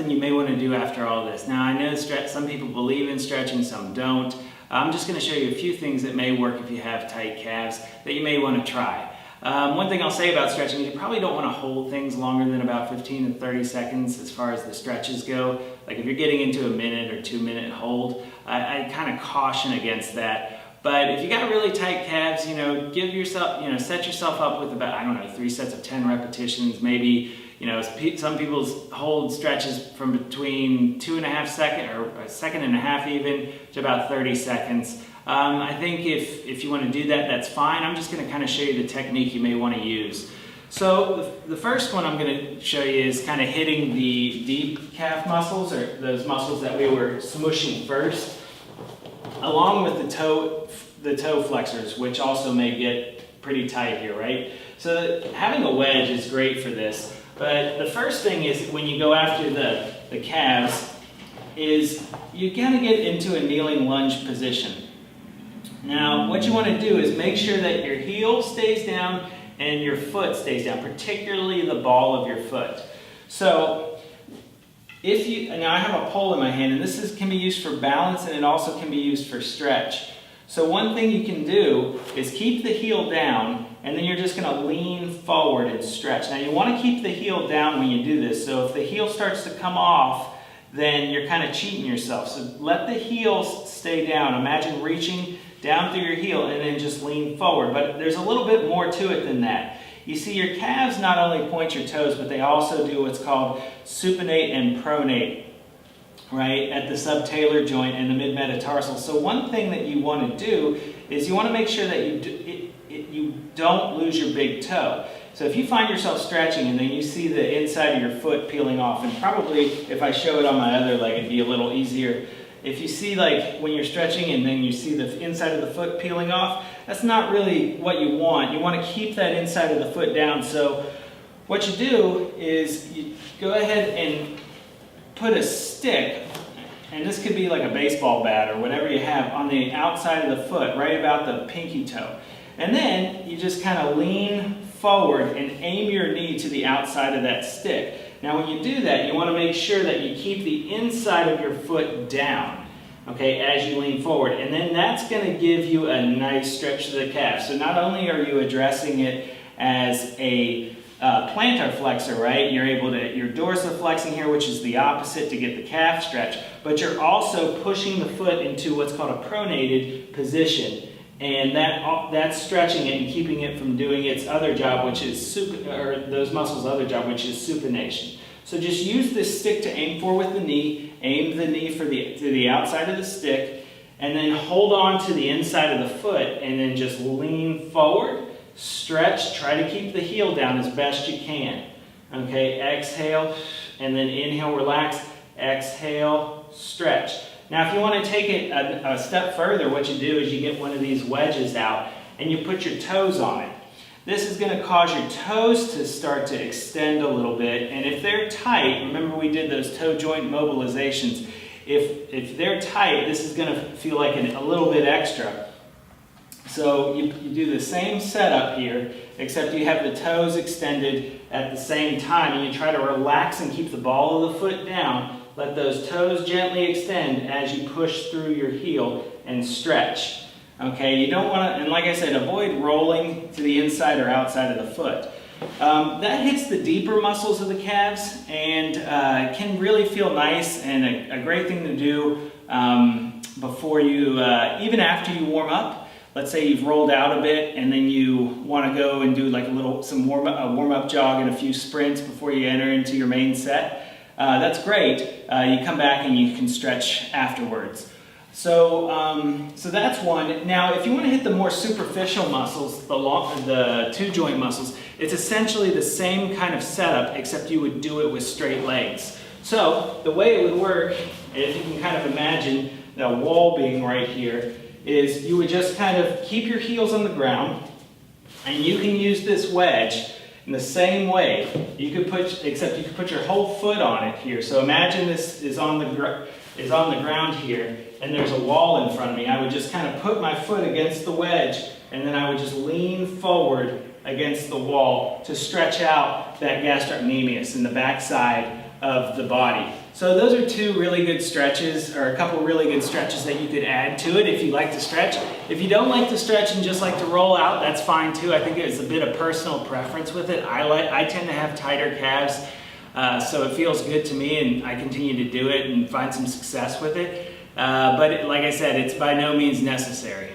something you may want to do after all this. Now I know some people believe in stretching, some don't. I'm just going to show you a few things that may work if you have tight calves that you may want to try. One thing I'll say about stretching is you probably don't want to hold things longer than about 15 to 30 seconds as far as the stretches go. Like if you're getting into a minute or 2 minute hold, I kind of caution against that. But if you got really tight calves, give yourself, set yourself up with about, 3 sets of 10 repetitions, maybe. Some people hold stretches from between 2.5 seconds or 1.5 seconds even to about 30 seconds. I think if you want to do that, that's fine. I'm just going to kind of show you the technique you may want to use. So the first one I'm going to show you is kind of hitting the deep calf muscles, or those muscles that we were smushing first, along with the toe flexors, which also may get pretty tight here, right? So having a wedge is great for this. But the first thing is when you go after the calves is you gotta get into a kneeling lunge position. Now what you want to do is make sure that your heel stays down and your foot stays down, particularly the ball of your foot. So now I have a pole in my hand, and this can be used for balance, and it also can be used for stretch. So one thing you can do is keep the heel down, and then you're just going to lean forward and stretch. Now you want to keep the heel down when you do this, so if the heel starts to come off, then you're kind of cheating yourself. So let the heel stay down. Imagine reaching down through your heel and then just lean forward. But there's a little bit more to it than that. You see, your calves not only point your toes, but they also do what's called supinate and pronate, right, at the subtalar joint and the mid-metatarsal. So one thing that you want to do is you want to make sure that you don't lose your big toe. So if you find yourself stretching and then you see the inside of your foot peeling off, and probably if I show it on my other leg it'd be a little easier. If you see, like, when you're stretching and then you see the inside of the foot peeling off, that's not really what you want. You want to keep that inside of the foot down. So what you do is you go ahead and put a stick, and this could be like a baseball bat or whatever you have, on the outside of the foot, right about the pinky toe. And then you just kind of lean forward and aim your knee to the outside of that stick. Now when you do that, you want to make sure that you keep the inside of your foot down, okay, as you lean forward. And then that's going to give you a nice stretch to the calf. So not only are you addressing it as a plantar flexor, right? You're dorsiflexing here, which is the opposite to get the calf stretch, but you're also pushing the foot into what's called a pronated position. And that's stretching it and keeping it from doing its other job, which is those muscles' other job, which is supination. So just use this stick to aim for with the knee. Aim the knee to the outside of the stick, and then hold on to the inside of the foot, and then just lean forward, stretch. Try to keep the heel down as best you can. Okay, exhale, and then inhale, relax. Exhale, stretch. Now if you want to take it a step further, what you do is you get one of these wedges out and you put your toes on it. This is going to cause your toes to start to extend a little bit, and if they're tight, remember we did those toe joint mobilizations, if they're tight, this is going to feel like a little bit extra. So you do the same setup here, except you have the toes extended at the same time, and you try to relax and keep the ball of the foot down. Let those toes gently extend as you push through your heel and stretch. Okay, you don't want to, and like I said, avoid rolling to the inside or outside of the foot. That hits the deeper muscles of the calves and can really feel nice, and a great thing to do before you, even after you warm up. Let's say you've rolled out a bit and then you want to go and do like some warm-up jog and a few sprints before you enter into your main set. That's great. You come back and you can stretch afterwards. So that's one. Now, if you want to hit the more superficial muscles, the two joint muscles, it's essentially the same kind of setup, except you would do it with straight legs. So the way it would work, if you can kind of imagine the wall being right here, is you would just kind of keep your heels on the ground, and you can use this wedge in the same way. Except you could put your whole foot on it here. So imagine this is on the ground here, and there's a wall in front of me. I would just kind of put my foot against the wedge, and then I would just lean forward against the wall to stretch out that gastrocnemius in the backside of the body. So those are two really good stretches, or a couple really good stretches that you could add to it if you like to stretch. If you don't like to stretch and just like to roll out, that's fine too. I think it's a bit of personal preference with it. I tend to have tighter calves, so it feels good to me, and I continue to do it and find some success with it. But like I said, it's by no means necessary.